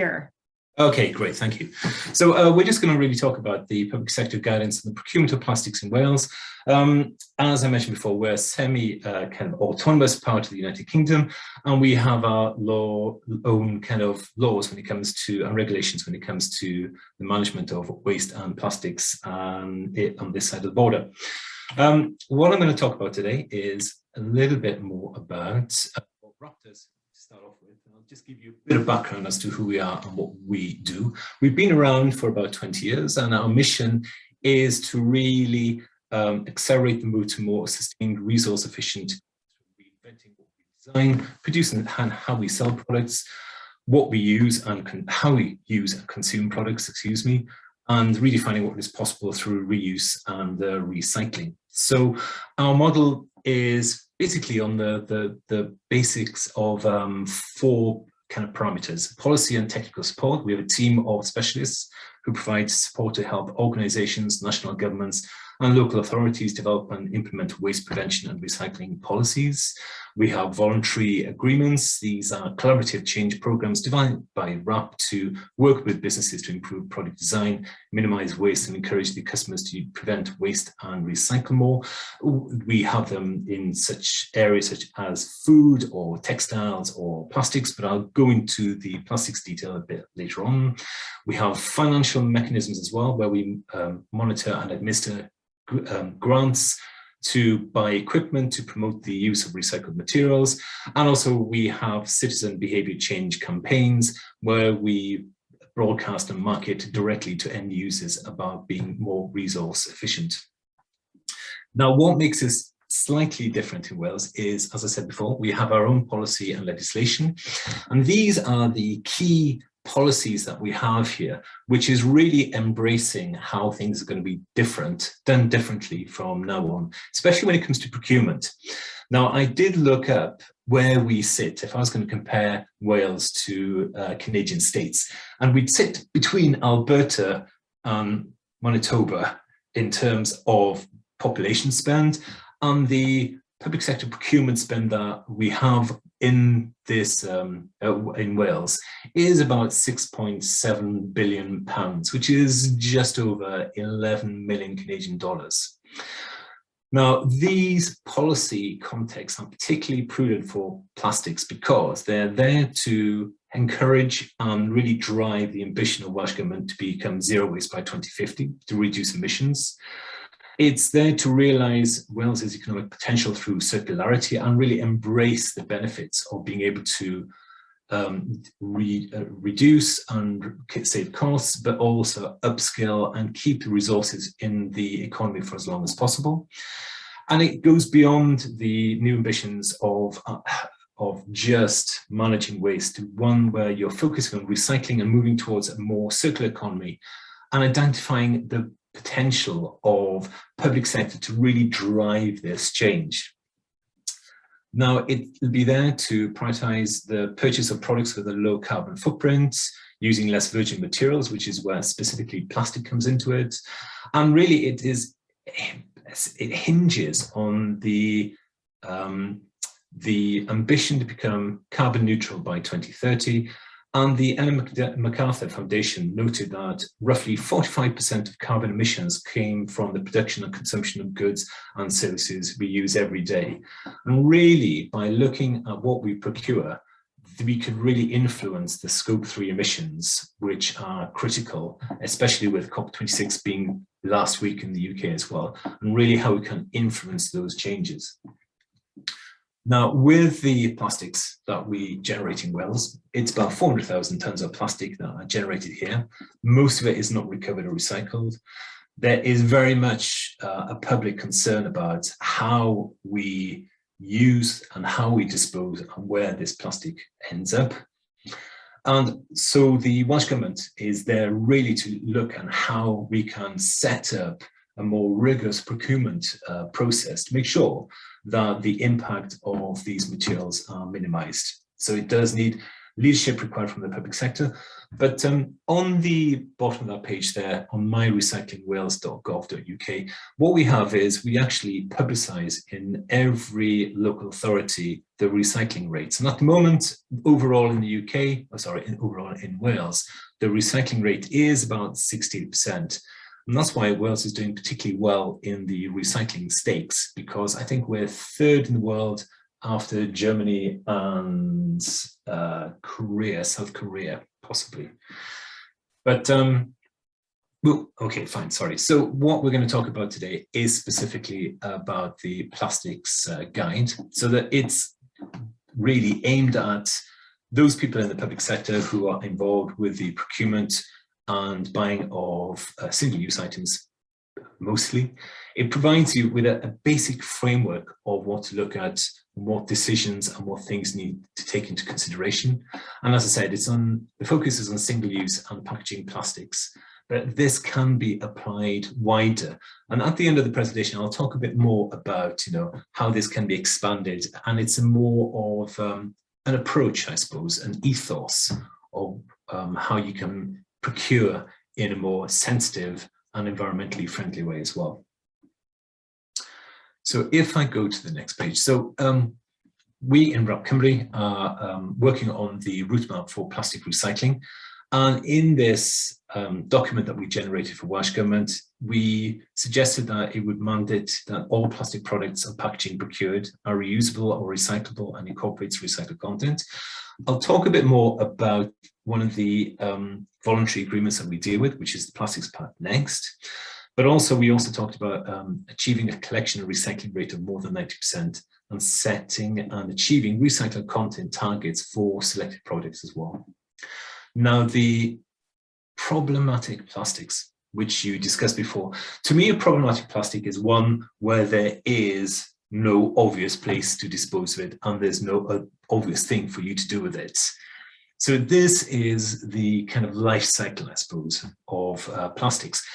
here. Okay, great, thank you. So we're just going to really talk about the public sector guidance and the procurement of plastics in Wales. As I mentioned before, we're kind of autonomous part of the United Kingdom, and we have our own kind of laws when it comes to, and regulations when it comes to the management of waste and plastics on this side of the border. What I'm going to talk about today is a little bit more about what Raptors start off with. I'll just give you a bit of background as to who we are and what we do. We've been around for about 20 years, and our mission is to really accelerate the move to more sustained, resource efficient, reinventing what we design, producing and how we sell products, what we use and how we use and consume products, and redefining what is possible through reuse and recycling. So our model is basically on the basics of 4 kind of parameters: policy and technical support. We have a team of specialists who provide support to help organizations, national governments, and local authorities develop and implement waste prevention and recycling policies. We have voluntary agreements. These are collaborative change programs developed by RAP to work with businesses to improve product design, minimize waste, and encourage the customers to prevent waste and recycle more. We have them in such areas such as food or textiles or plastics, but I'll go into the plastics detail a bit later on. We have financial mechanisms as well, where we monitor and administer grants to buy equipment to promote the use of recycled materials. And also we have citizen behavior change campaigns where we broadcast and market directly to end users about being more resource efficient. Now, what makes us slightly different in Wales is, as I said before, we have our own policy and legislation, and these are the key policies that we have here, which is really embracing how things are going to be done differently from now on, especially when it comes to procurement. Now, I did look up where we sit if I was going to compare Wales to Canadian states, and we'd sit between Alberta and Manitoba in terms of population spend, and the public sector procurement spend that we have in this in Wales is about £6.7 billion, which is just over 11 million Canadian dollars. Now, these policy contexts are particularly prudent for plastics because they're there to encourage and really drive the ambition of Welsh Government to become zero waste by 2050, to reduce emissions. It's there to realise Wales's economic potential through circularity and really embrace the benefits of being able to reduce and save costs, but also upskill and keep the resources in the economy for as long as possible. And it goes beyond the new ambitions of just managing waste to one where you're focusing on recycling and moving towards a more circular economy and identifying the potential of public sector to really drive this change. Now, it will be there to prioritise the purchase of products with a low carbon footprint, using less virgin materials, which is where specifically plastic comes into it. And really it hinges on the ambition to become carbon neutral by 2030. And the Ellen MacArthur Foundation noted that roughly 45% of carbon emissions came from the production and consumption of goods and services we use every day. And really, by looking at what we procure, we could really influence the Scope 3 emissions, which are critical, especially with COP26 being last week in the UK as well, and really how we can influence those changes. Now, with the plastics that we generate in Wales, it's about 400,000 tonnes of plastic that are generated here. Most of it is not recovered or recycled. There is very much a public concern about how we use and how we dispose and where this plastic ends up. And so the Welsh Government is there really to look at how we can set up a more rigorous procurement process to make sure that the impact of these materials are minimised. So it does need leadership required from the public sector. But on the bottom of that page there, on myrecyclingwales.gov.uk, what we have is we actually publicise in every local authority the recycling rates. And at the moment, overall in the UK, overall in Wales, the recycling rate is about 60%. And that's why Wales is doing particularly well in the recycling stakes, because I think we're third in the world after Germany and South Korea, possibly. But, well, okay, fine, sorry. So what we're going to talk about today is specifically about the plastics guide, so that it's really aimed at those people in the public sector who are involved with the procurement and buying of single-use items, mostly. It provides you with a basic framework of what to look at, what decisions and what things need to take into consideration. And as I said, the focus is on single-use and packaging plastics, but this can be applied wider. And at the end of the presentation, I'll talk a bit more about, how this can be expanded. And it's a more of an approach, I suppose, an ethos of how you can procure in a more sensitive and environmentally friendly way as well. So if I go to the next page, so we in RAP Cymru are working on the route map for plastic recycling. And in this document that we generated for Welsh Government, we suggested that it would mandate that all plastic products and packaging procured are reusable or recyclable and incorporates recycled content. I'll talk a bit more about one of the voluntary agreements that we deal with, which is the Plastics Pact next. But we also talked about achieving a collection and recycling rate of more than 90% and setting and achieving recycled content targets for selected products as well. Now, the problematic plastics, which you discussed before, to me, a problematic plastic is one where there is no obvious place to dispose of it and there's no obvious thing for you to do with it. So this is the kind of life cycle, I suppose, of plastics.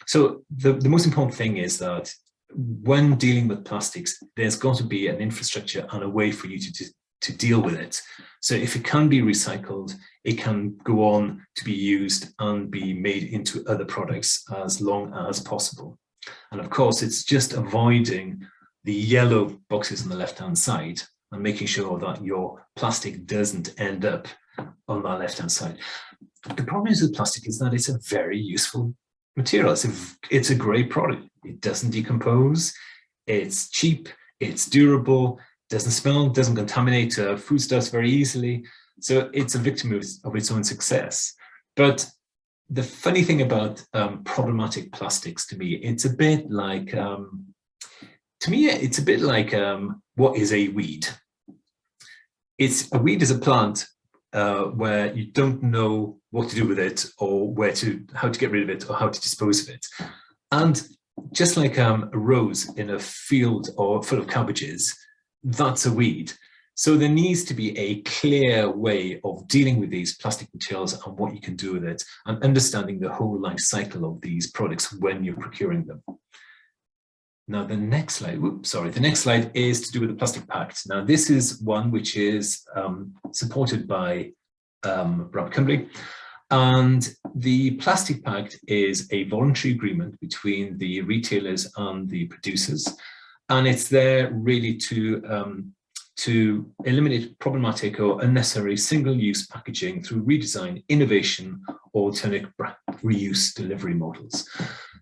So the most important thing is that when dealing with plastics, there's got to be an infrastructure and a way for you to deal with it. So if it can be recycled, it can go on to be used and be made into other products as long as possible. And of course, it's just avoiding the yellow boxes on the left-hand side and making sure that your plastic doesn't end up on that left-hand side. The problem is with plastic is that it's a very useful material. It's a great product. It doesn't decompose. It's cheap. It's durable. Doesn't smell. Doesn't contaminate foodstuffs very easily. So it's a victim of its own success. But the funny thing about problematic plastics, to me, it's a bit like what is a weed? A weed is a plant where you don't know what to do with it or how to get rid of it or how to dispose of it. And just like a rose in a field or full of cabbages, that's a weed. So there needs to be a clear way of dealing with these plastic materials and what you can do with it and understanding the whole life cycle of these products when you're procuring them. Now, the next slide is to do with the Plastic Pact. Now, this is one which is supported by RAP Cymru. And the Plastic Pact is a voluntary agreement between the retailers and the producers. And it's there really to eliminate problematic or unnecessary single-use packaging through redesign, innovation, or alternate reuse delivery models.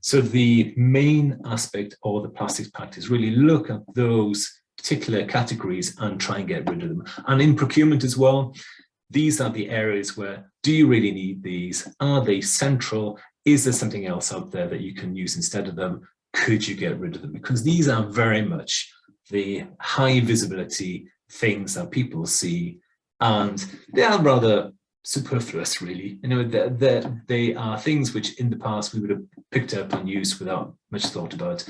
So the main aspect of the Plastics Pact is really look at those particular categories and try and get rid of them. And in procurement as well, these are the areas where, do you really need these? Are they central? Is there something else out there that you can use instead of them? Could you get rid of them? Because these are very much the high visibility things that people see, and they are rather superfluous, really. They are things which in the past we would have picked up and used without much thought about.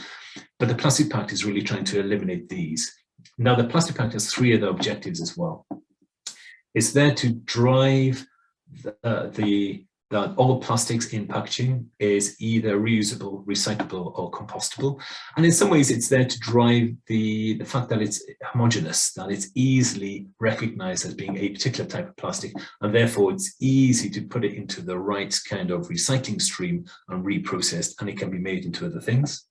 But the Plastic Pact is really trying to eliminate these. Now, the Plastic Pact has three other objectives as well. It's there to drive the that all plastics in packaging is either reusable, recyclable, or compostable. And in some ways, it's there to drive the fact that it's homogeneous, that it's easily recognized as being a particular type of plastic, and therefore it's easy to put it into the right kind of recycling stream and reprocessed, and it can be made into other things.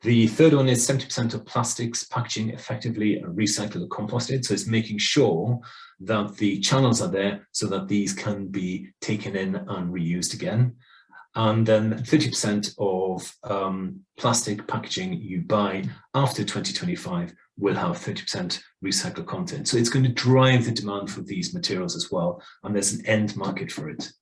The third one is 70% of plastics packaging effectively are recycled or composted. So it's making sure that the channels are there so that these can be taken in and reused again. And then 30% of plastic packaging you buy after 2025 will have 30% recycled content. So it's going to drive the demand for these materials as well. And there's an end market for it.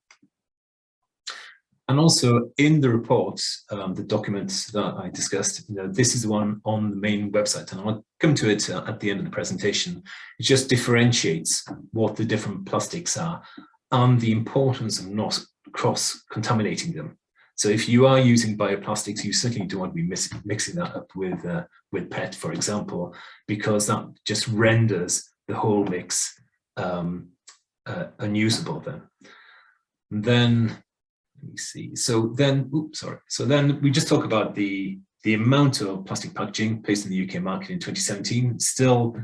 And also in the report, the documents that I discussed, this is the one on the main website, and I'll come to it at the end of the presentation. It just differentiates what the different plastics are and the importance of not cross-contaminating them. So if you are using bioplastics, you certainly don't want to be mixing that up with PET, for example, because that just renders the whole mix unusable then. And then let me see. So then, So then we just talk about the amount of plastic packaging placed in the UK market in 2017. Still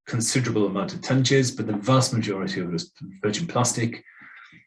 considerable amount of tonnages, but the vast majority of it was virgin plastic.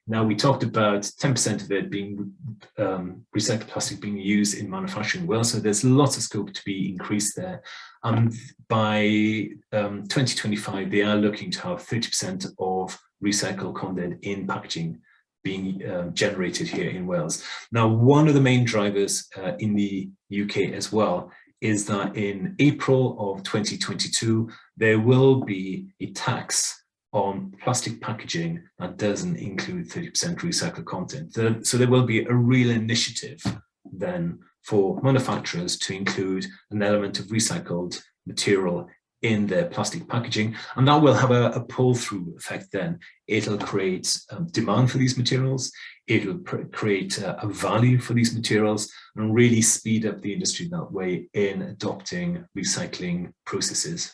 Now we talked about 10% of it being recycled plastic being used in manufacturing well. So there's lots of scope to be increased there. And by 2025, they are looking to have 30% of recycled content in packaging being generated here in Wales. Now, one of the main drivers in the UK as well is that in April of 2022, there will be a tax on plastic packaging that doesn't include 30% recycled content. So there will be a real initiative then for manufacturers to include an element of recycled material in their plastic packaging, and that will have a pull-through effect then. It'll create demand for these materials, it'll create a value for these materials, and really speed up the industry that way in adopting recycling processes.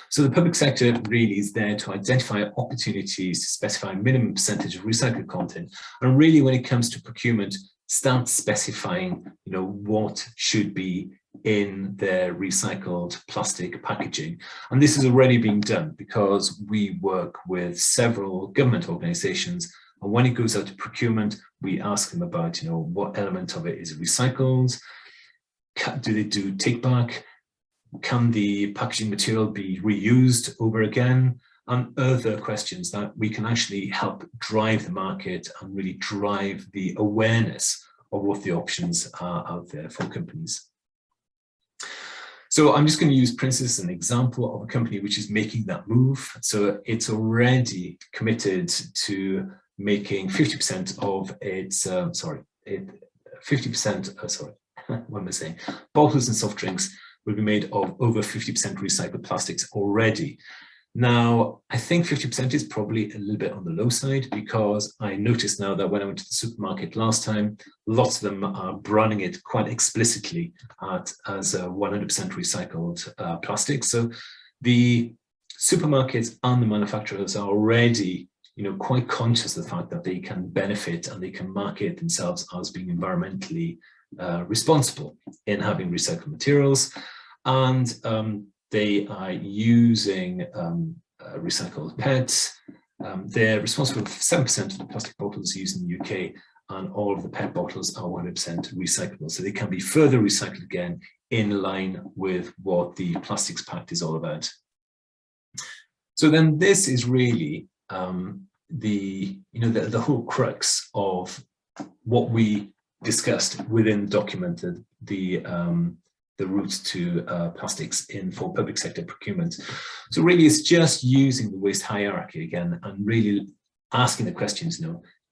So the public sector really is there to identify opportunities to specify a minimum percentage of recycled content, and really when it comes to procurement, start specifying what should be in their recycled plastic packaging. And this is already being done because we work with several government organizations, and when it goes out to procurement, we ask them about what element of it is recycled, do they do take back, can the packaging material be reused over again, and other questions that we can actually help drive the market and really drive the awareness of what the options are out there for companies. So I'm just going to use Princes as an example of a company which is making that move. So it's already committed to making 50% of its, what am I saying? Bottles and soft drinks will be made of over 50% recycled plastics already. Now, I think 50% is probably a little bit on the low side, because I noticed now that when I went to the supermarket last time, lots of them are branding it quite explicitly as 100% recycled plastic. So the supermarkets and the manufacturers are already quite conscious of the fact that they can benefit and they can market themselves as being environmentally responsible in having recycled materials. And they are using recycled PET. They're responsible for 7% of the plastic bottles used in the UK, and all of the PET bottles are 100% recyclable. So they can be further recycled again in line with what the Plastics Pact is all about. So then this is really the whole crux of what we discussed within the document, the route to plastics for public sector procurement. So really it's just using the waste hierarchy again and really asking the questions,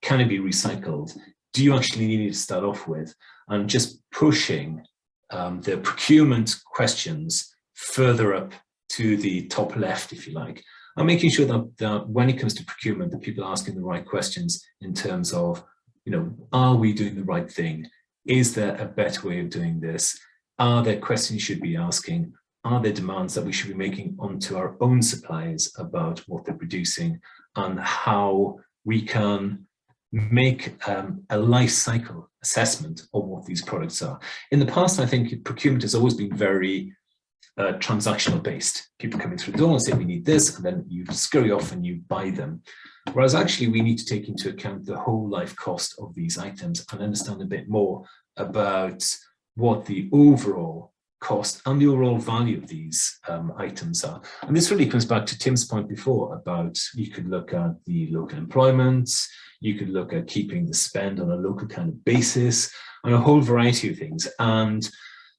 can it be recycled? Do you actually need it to start off with? And just pushing the procurement questions further up to the top left, if you like, and making sure that when it comes to procurement, that people are asking the right questions in terms of, are we doing the right thing? Is there a better way of doing this? Are there questions you should be asking? Are there demands that we should be making onto our own suppliers about what they're producing, and how we can make a life cycle assessment of what these products are. In the past, I think procurement has always been very transactional based. People coming through the door and say, we need this, and then you scurry off and you buy them. Whereas actually we need to take into account the whole life cost of these items and understand a bit more about what the overall cost and the overall value of these items are. And this really comes back to Tim's point before about you could look at the local employment, you could look at keeping the spend on a local kind of basis, and a whole variety of things. And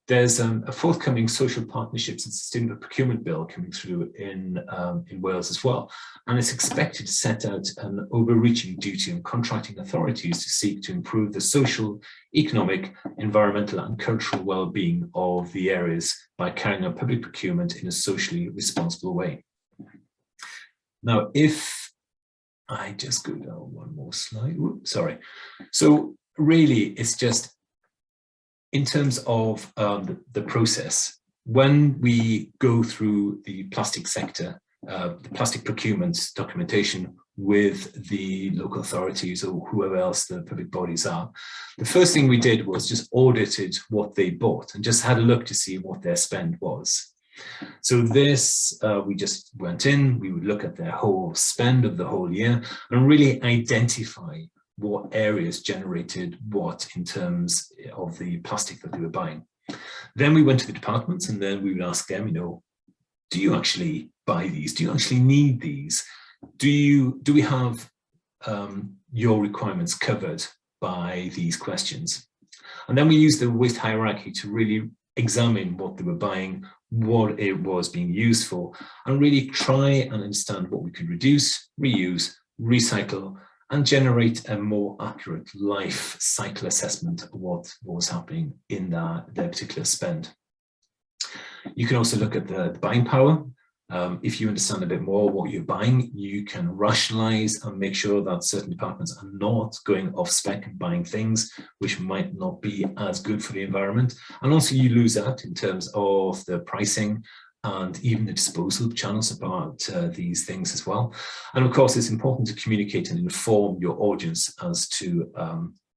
there's a forthcoming social partnerships and sustainable procurement bill coming through in Wales as well. And it's expected to set out an overreaching duty on contracting authorities to seek to improve the social, economic, environmental and cultural well-being of the areas by carrying out public procurement in a socially responsible way. Now, if I just go down one more slide, oops, sorry. So really, it's just in terms of the process, when we go through the plastic sector, the plastic procurement documentation with the local authorities or whoever else the public bodies are, the first thing we did was just audited what they bought and just had a look to see what their spend was. So this, we just went in, we would look at their whole spend of the whole year and really identify what areas generated what in terms of the plastic that they were buying. Then we went to the departments and then we would ask them, you know, do you actually buy these? Do you actually need these? Do we have your requirements covered by these questions? And then we use the waste hierarchy to really examine what they were buying, what it was being used for, and really try and understand what we could reduce, reuse, recycle, and generate a more accurate life cycle assessment of what was happening in their particular spend. You can also look at the buying power. If you understand a bit more what you're buying, you can rationalize and make sure that certain departments are not going off spec and buying things which might not be as good for the environment. And also you lose out in terms of the pricing and even the disposal channels about these things as well. And of course, it's important to communicate and inform your audience as to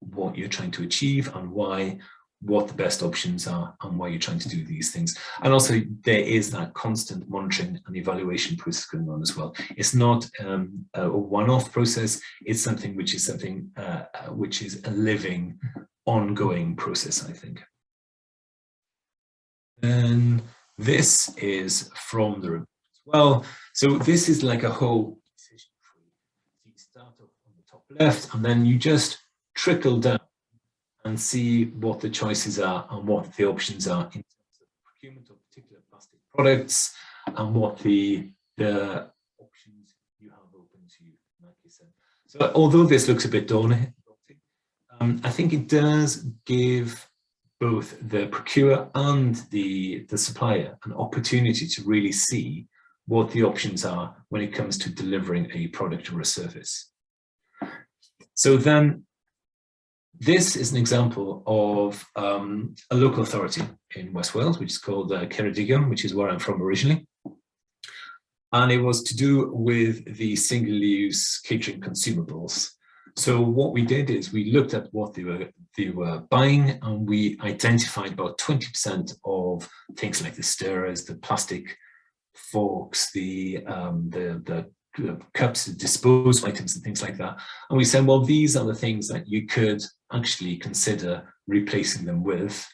what you're trying to achieve and what the best options are and why you're trying to do these things. And also there is that constant monitoring and evaluation process going on as well. It's not a one-off process, it's something which is a living, ongoing process, I think. And this is from the report as well. So this is like a whole decision tree. So you start off on the top left and then you just trickle down and see what the choices are and what the options are in terms of procurement of particular plastic products and what the options you have open to you, like you said. So although this looks a bit daunting, I think it does give both the procurer and the supplier an opportunity to really see what the options are when it comes to delivering a product or a service. So then this is an example of a local authority in West Wales, which is called Cardiff, which is where I'm from originally. And it was to do with the single-use catering consumables. So what we did is we looked at what they were buying, and we identified about 20% of things like the stirrers, the plastic forks, the cups, the disposal items and things like that. And we said, well, these are the things that you could actually consider replacing them with.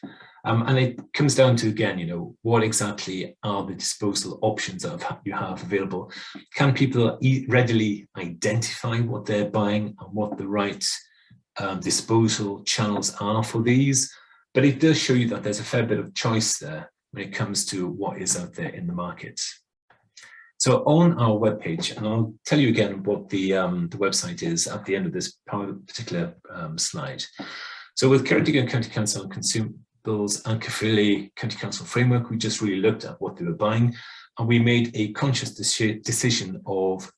And it comes down to, again, you know, what exactly are the disposal options that you have available? Can people readily identify what they're buying and what the right disposal channels are for these? But it does show you that there's a fair bit of choice there when it comes to what is out there in the market. So on our webpage, and I'll tell you again what the website is at the end of this particular slide. So with Cardiff County Council on Consumables and Caerphilly County Council Framework, we just really looked at what they were buying, and we made a conscious decision of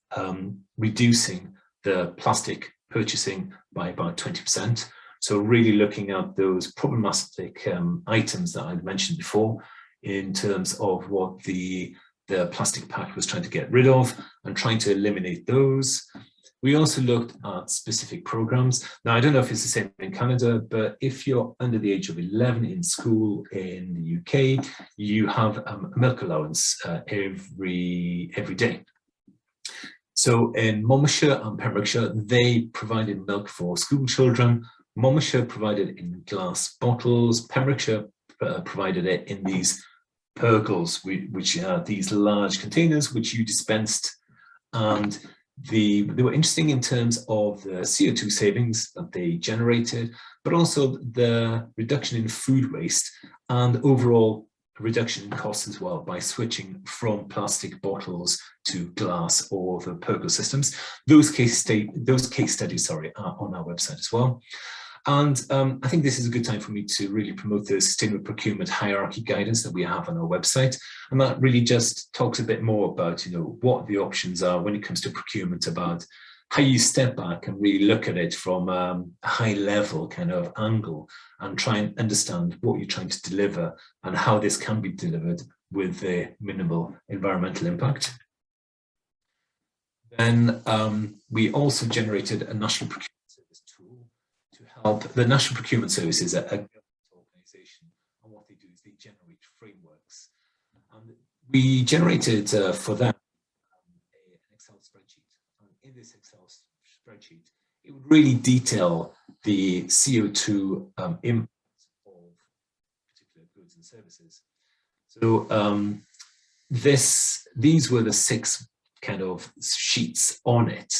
reducing the plastic purchasing by about 20%. So really looking at those problematic items that I'd mentioned before in terms of what the Plastic Pact was trying to get rid of and trying to eliminate those. We also looked at specific programs. Now, I don't know if it's the same in Canada, but if you're under the age of 11 in school in the UK, you have a milk allowance every day. So in Monmouthshire and Pembrokeshire, they provided milk for school children. Monmouthshire provided in glass bottles. Pembrokeshire provided it in these pergols, which are these large containers which you dispensed. And they were interesting in terms of the CO2 savings that they generated, but also the reduction in food waste and overall reduction in costs as well by switching from plastic bottles to glass or the pergol systems. Those case studies, are on our website as well. And I think this is a good time for me to really promote the sustainable procurement hierarchy guidance that we have on our website. And that really just talks a bit more about, what the options are when it comes to procurement, about how you step back and really look at it from a high level kind of angle and try and understand what you're trying to deliver and how this can be delivered with a minimal environmental impact. Then we also generated a national procurement service tool to help. The National Procurement Service is a government organisation, and what they do is they generate frameworks. And we generated for them an Excel spreadsheet. And in this Excel spreadsheet, it would really detail the CO2 impact of particular goods and services. So these were the 6 kind of sheets on it,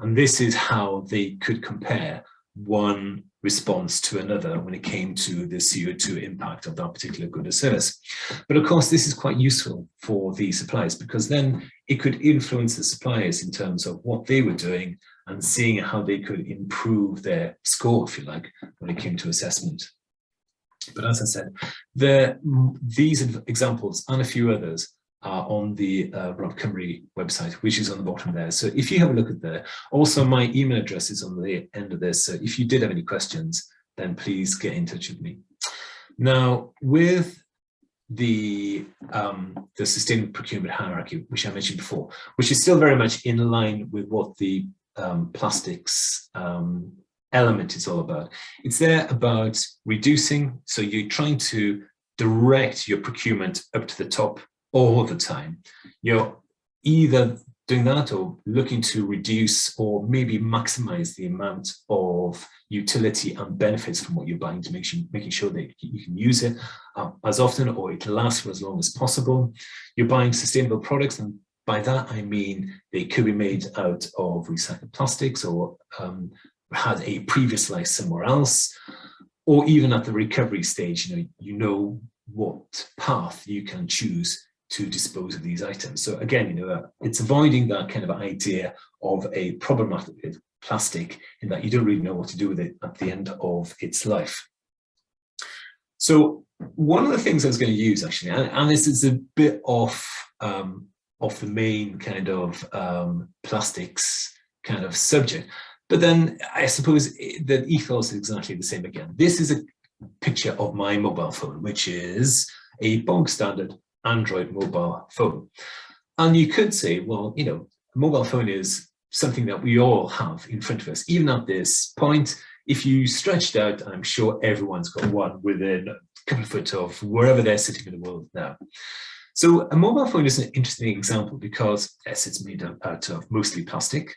and this is how they could compare one response to another when it came to the CO2 impact of that particular good or service. But of course, this is quite useful for the suppliers, because then it could influence the suppliers in terms of what they were doing and seeing how they could improve their score, if you like, when it came to assessment. But as I said, these examples and a few others are on the Rob Cymru website, which is on the bottom there. So if you have a look at there, also my email address is on the end of this. So if you did have any questions, then please get in touch with me. Now, with the sustainable procurement hierarchy, which I mentioned before, which is still very much in line with what the plastics element is all about. It's there about reducing, so you're trying to direct your procurement up to the top all the time. You're either doing that or looking to reduce or maybe maximize the amount of utility and benefits from what you're buying, to making sure that you can use it as often or it lasts for as long as possible. You're buying sustainable products, and by that I mean they could be made out of recycled plastics or had a previous life somewhere else, or even at the recovery stage, you know what path you can choose to dispose of these items. So again, it's avoiding that kind of idea of a problematic plastic in that you don't really know what to do with it at the end of its life. So one of the things I was going to use actually, and this is a bit off the main kind of plastics kind of subject, but then I suppose the ethos is exactly the same again. This is a picture of my mobile phone, which is a bog standard Android mobile phone. And you could say, well, a mobile phone is something that we all have in front of us. Even at this point, if you stretched out, I'm sure everyone's got one within a couple of foot of wherever they're sitting in the world now. So a mobile phone is an interesting example because, yes, it's made out of mostly plastic.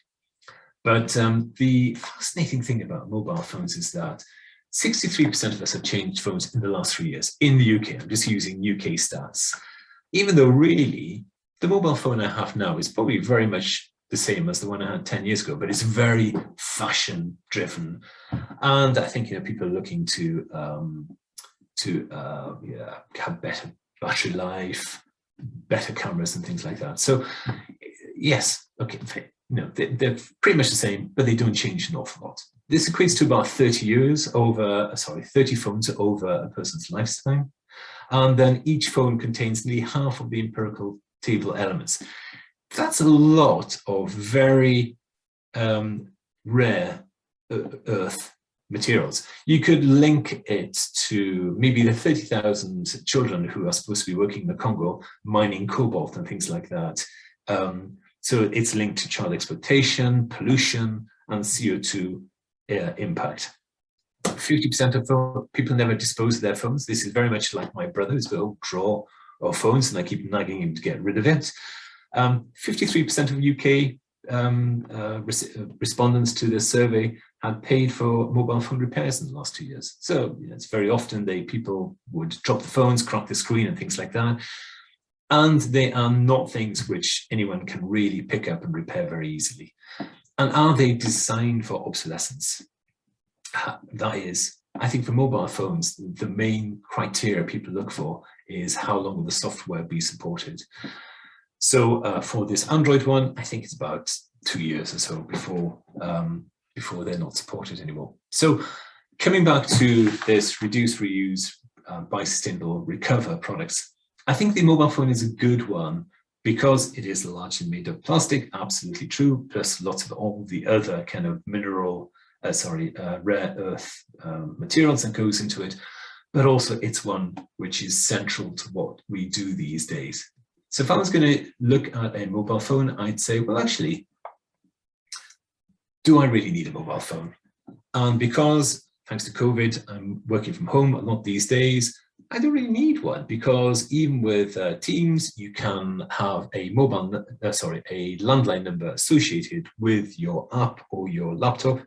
But the fascinating thing about mobile phones is that 63% of us have changed phones in the last 3 years in the UK. I'm just using UK stats. Even though really, the mobile phone I have now is probably very much the same as the one I had 10 years ago, but it's very fashion driven. And I think, people are looking to have better battery life, better cameras and things like that. So yes, okay, they're pretty much the same, but they don't change an awful lot. This equates to about 30 phones over a person's lifetime. And then each phone contains nearly half of the empirical table elements. That's a lot of very rare earth materials. You could link it to maybe the 30,000 children who are supposed to be working in the Congo, mining cobalt and things like that. So it's linked to child exploitation, pollution, and CO2 impact. 50% of people never dispose of their phones. This is very much like my brother, who's got a drawer of phones, and I keep nagging him to get rid of it. 53% of UK respondents to the survey had paid for mobile phone repairs in the last 2 years. So it's very often people would drop the phones, crack the screen and things like that. And they are not things which anyone can really pick up and repair very easily. And are they designed for obsolescence? That is, I think for mobile phones, the main criteria people look for is how long will the software be supported. So for this Android one, I think it's about 2 years or so before they're not supported anymore. So coming back to this reduce, reuse, buy sustainable, recover products, I think the mobile phone is a good one because it is largely made of plastic, absolutely true, plus lots of all the other kind of rare earth materials that goes into it, but also it's one which is central to what we do these days. So if I was going to look at a mobile phone, I'd say, well, actually, do I really need a mobile phone? And because, thanks to COVID, I'm working from home a lot these days, I don't really need one, because even with Teams, you can have a landline number associated with your app or your laptop.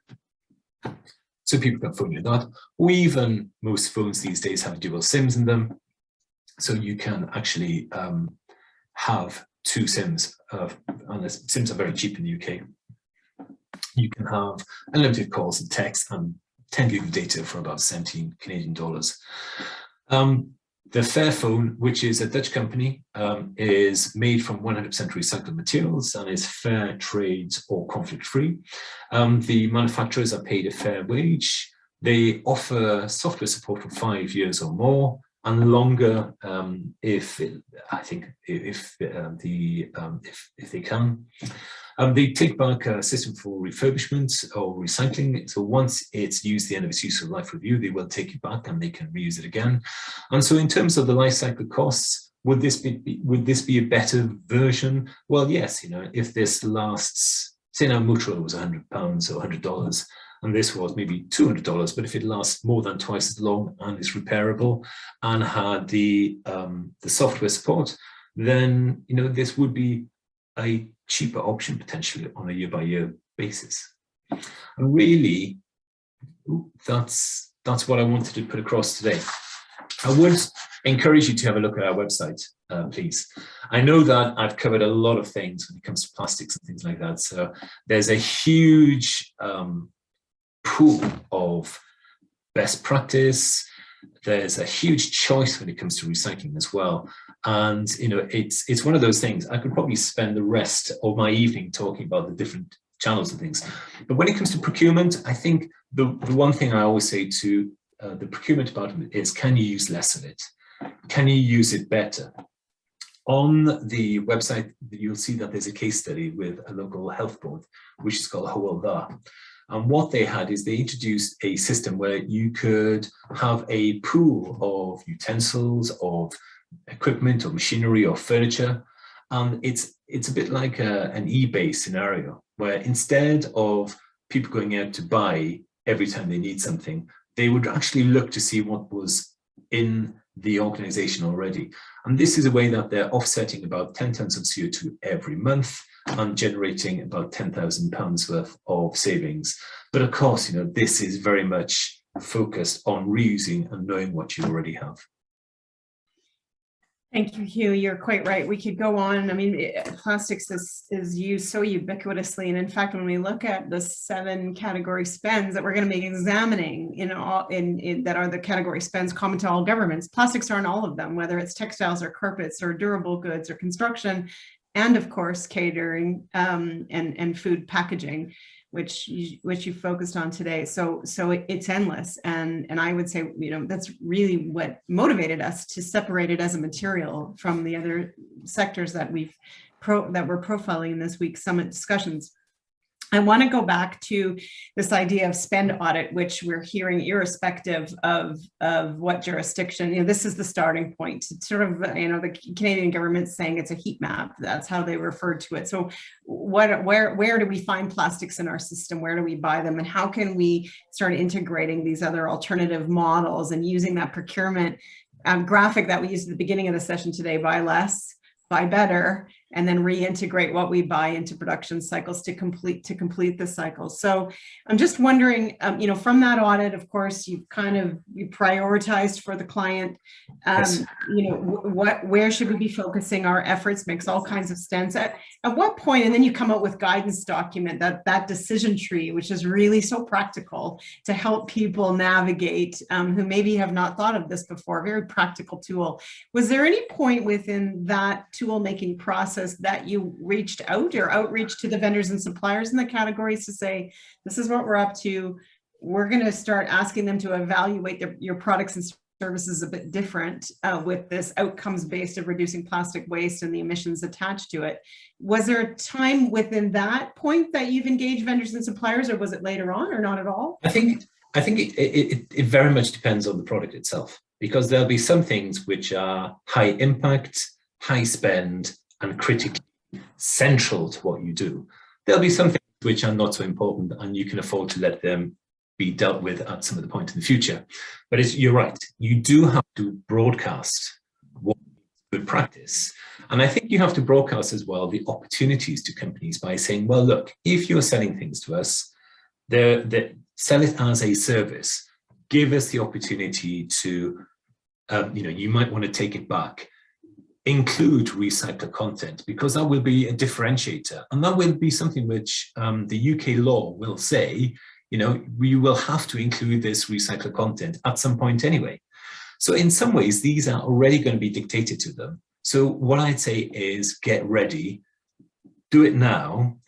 So people can phone you that, or even most phones these days have dual SIMs in them. So you can actually have 2 SIMs, and the SIMs are very cheap in the UK. You can have unlimited calls and text and 10 gig of data for about 17 Canadian dollars. The Fairphone, which is a Dutch company, is made from 100% recycled materials and is fair trade or conflict-free. The manufacturers are paid a fair wage. They offer software support for 5 years or more, and longer if they can. They take back a system for refurbishment or recycling. So once it's used the end of its useful life review, they will take it back and they can reuse it again. And so in terms of the life cycle costs, would this be a better version? Well, yes, if this lasts, say now Motorola was £100 or $100, and this was maybe $200, but if it lasts more than twice as long and is repairable and had the software support, then this would be a cheaper option potentially on a year-by-year basis. And really, that's what I wanted to put across today. I would encourage you to have a look at our website, please. I know that I've covered a lot of things when it comes to plastics and things like that. So there's a huge pool of best practice. There's a huge choice when it comes to recycling as well. And it's one of those things. I could probably spend the rest of my evening talking about the different channels and things. But when it comes to procurement, I think the one thing I always say to the procurement department is, can you use less of it? Can you use it better? On the website, you'll see that there's a case study with a local health board, which is called Huw Lloyd. And what they had is they introduced a system where you could have a pool of utensils, of equipment or machinery or furniture. And it's a bit like an eBay scenario, where instead of people going out to buy every time they need something, they would actually look to see what was in the organization already. And this is a way that they're offsetting about 10 tons of CO2 every month and generating about £10,000 worth of savings. But of course, this is very much focused on reusing and knowing what you already have. Thank you, Huw. You're quite right. We could go on. I mean, plastics is used so ubiquitously. And in fact, when we look at the 7 category spends that we're going to be examining that are the category spends common to all governments, plastics are in all of them, whether it's textiles or carpets or durable goods or construction, and of course, catering and food packaging, which you focused on today. So it's endless. And I would say, that's really what motivated us to separate it as a material from the other sectors that we're profiling in this week's summit discussions. I want to go back to this idea of spend audit, which we're hearing irrespective of what jurisdiction. This is the starting point. It's sort of, the Canadian government's saying it's a heat map. That's how they refer to it. So where do we find plastics in our system? Where do we buy them? And how can we start integrating these other alternative models and using that procurement graphic that we used at the beginning of the session today, buy less, buy better, and then reintegrate what we buy into production cycles to complete the cycle. So I'm just wondering, from that audit, of course, you prioritized for the client. Yes. Where should we be focusing our efforts? Makes all kinds of sense. At what point, and then you come out with guidance document, that decision tree, which is really so practical to help people navigate who maybe have not thought of this before. Very practical tool. Was there any point within that tool making process that you reached out or outreach to the vendors and suppliers in the categories to say, this is what we're up to? We're going to start asking them to evaluate your products and services a bit different with this outcomes based of reducing plastic waste and the emissions attached to it. Was there a time within that point that you've engaged vendors and suppliers, or was it later on, or not at all? I think it very much depends on the product itself, because there'll be some things which are high impact, high spend, and critically central to what you do. There'll be some things which are not so important, and you can afford to let them be dealt with at some other point in the future. But you're right, you do have to broadcast what is good practice. And I think you have to broadcast as well the opportunities to companies by saying, well, look, if you're selling things to us, sell it as a service. Give us the opportunity to, you might want to take it back. Include recycled content, because that will be a differentiator, and that will be something which the UK law will say, we will have to include this recycled content at some point anyway. So in some ways, these are already going to be dictated to them. So what I'd say is get ready, do it now.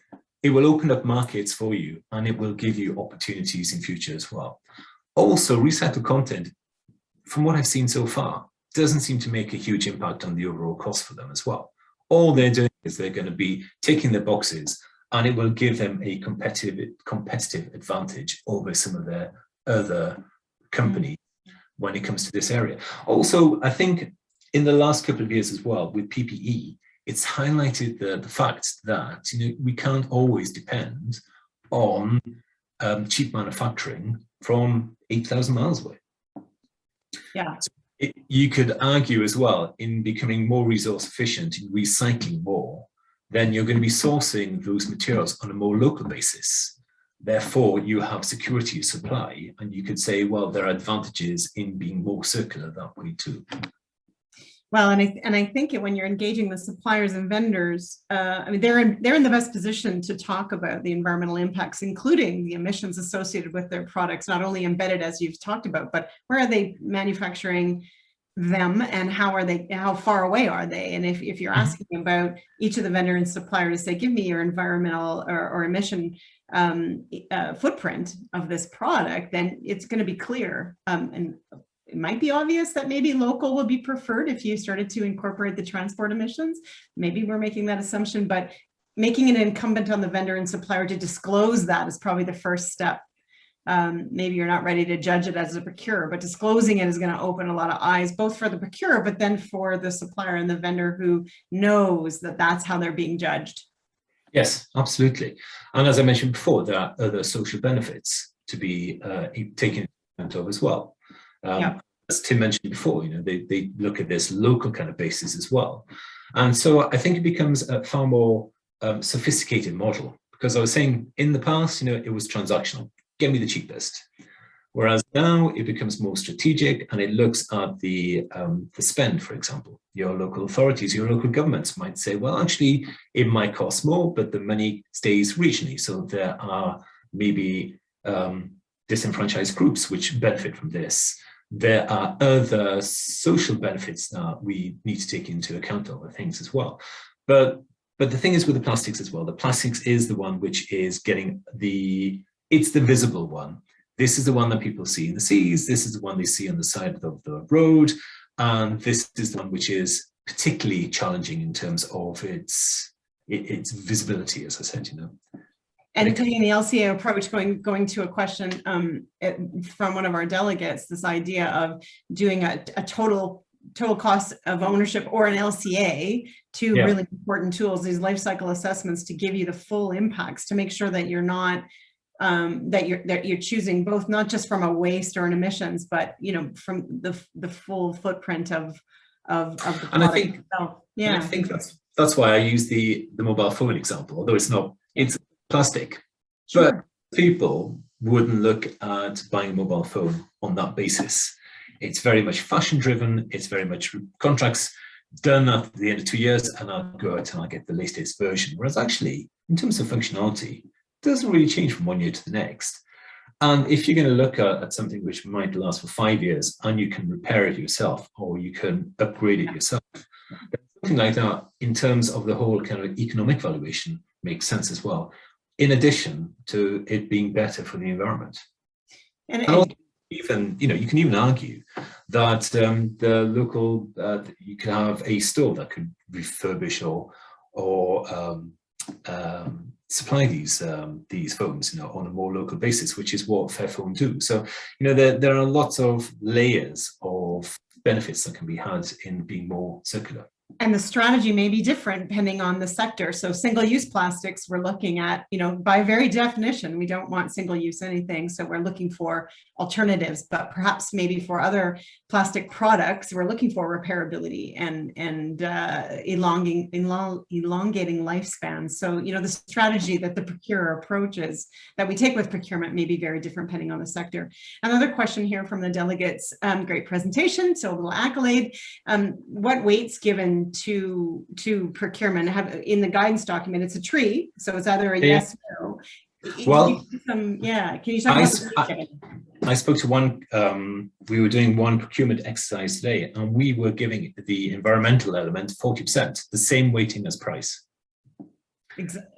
It will open up markets for you, and it will give you opportunities in future as well. Also, recycled content, from what I've seen so far, doesn't seem to make a huge impact on the overall cost for them as well. All they're doing is they're going to be ticking their boxes, and it will give them a competitive advantage over some of their other companies when it comes to this area. Also, I think in the last couple of years as well, with PPE, it's highlighted the fact that we can't always depend on cheap manufacturing from 8,000 miles away. Yeah. So you could argue as well, in becoming more resource efficient, in recycling more, then you're going to be sourcing those materials on a more local basis. Therefore, you have security of supply, and you could say, well, there are advantages in being more circular that way too. Well, and I think when you're engaging with suppliers and vendors, they're in the best position to talk about the environmental impacts, including the emissions associated with their products, not only embedded as you've talked about, but where are they manufacturing them, and how far away are they? And if you're asking about each of the vendor and supplier to say, give me your environmental or emission footprint of this product, then it's going to be clear. And it might be obvious that maybe local would be preferred if you started to incorporate the transport emissions. Maybe we're making that assumption, but making it incumbent on the vendor and supplier to disclose that is probably the first step. Maybe you're not ready to judge it as a procurer, but disclosing it is going to open a lot of eyes, both for the procurer, but then for the supplier and the vendor who knows that that's how they're being judged. Yes, absolutely. And as I mentioned before, there are other social benefits to be taken into account of as well. As Tim mentioned before, they look at this local kind of basis as well. And so I think it becomes a far more sophisticated model, because I was saying in the past, it was transactional, get me the cheapest. Whereas now it becomes more strategic, and it looks at the spend, for example. Your local authorities, your local governments might say, well, actually, it might cost more, but the money stays regionally. So there are maybe disenfranchised groups which benefit from this. There are other social benefits that we need to take into account of things as well. But the thing is with the plastics as well, the plastics is the one which is getting it's the visible one. This is the one that people see in the seas. This is the one they see on the side of the road. And this is the one which is particularly challenging in terms of its visibility, as I said, And taking the LCA approach, going to a question from one of our delegates, this idea of doing a total cost of ownership or an LCA, two really important tools, these life cycle assessments to give you the full impacts, to make sure that you're not that you're choosing both, not just from a waste or an emissions, but from the full footprint of the product. And I think itself. I think that's why I use the mobile phone example, although it's plastic. Sure. But people wouldn't look at buying a mobile phone on that basis. It's very much fashion driven. It's very much contracts done at the end of 2 years, and I'll go out and I'll get the latest version. Whereas actually, in terms of functionality, it doesn't really change from 1 year to the next. And if you're going to look at something which might last for 5 years and you can repair it yourself, or you can upgrade it yourself, something like that in terms of the whole kind of economic valuation makes sense as well, in addition to it being better for the environment. And also, even, you can even argue that the local, you could have a store that could refurbish or supply these phones, on a more local basis, which is what Fairphone do. So, there are lots of layers of benefits that can be had in being more circular. And the strategy may be different depending on the sector. So single-use plastics, we're looking at, by very definition, we don't want single-use anything. So we're looking for alternatives, but perhaps maybe for other plastic products, we're looking for repairability and elongating lifespans. So, the strategy that the procurer approaches that we take with procurement may be very different depending on the sector. Another question here from the delegates, great presentation, so a little accolade. What weight's given to procurement? In the guidance document, it's a tree, so it's either a yes or no. Well, can you talk about I spoke to one, we were doing one procurement exercise today, and we were giving the environmental element 40%, the same weighting as price.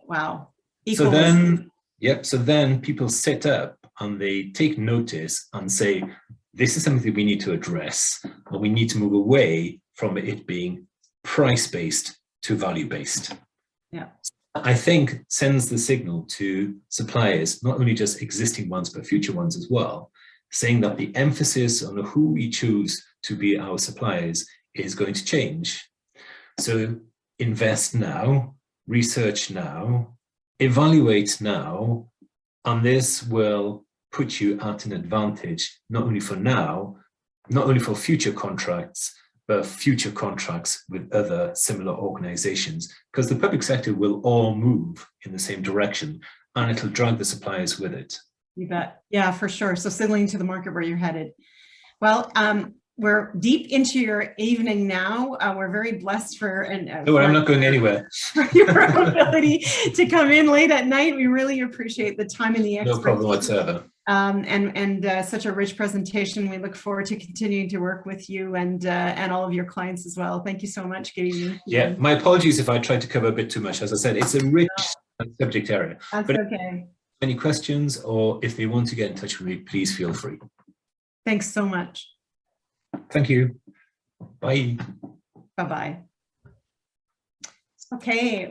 Wow. So then people sit up and they take notice and say, this is something we need to address, and we need to move away from it being price-based to value-based. Yeah. I think sends the signal to suppliers, not only just existing ones, but future ones as well, saying that the emphasis on who we choose to be our suppliers is going to change. So invest now, research now, evaluate now, and this will put you at an advantage, not only for now, not only for future contracts, but future contracts with other similar organizations, because the public sector will all move in the same direction and it'll drag the suppliers with it. You bet. Yeah, for sure. So signaling to the market where you're headed. Well, we're deep into your evening now. We're very blessed I'm not going anywhere. For your ability to come in late at night. We really appreciate the time and the expertise. No problem whatsoever. And such a rich presentation. We look forward to continuing to work with you and all of your clients as well. Thank you so much. Good evening. Yeah, my apologies if I tried to cover a bit too much. As I said, it's a rich subject area. That's okay. Any questions, or if they want to get in touch with me, please feel free. Thanks so much. Thank you. Bye. Bye-bye. Okay.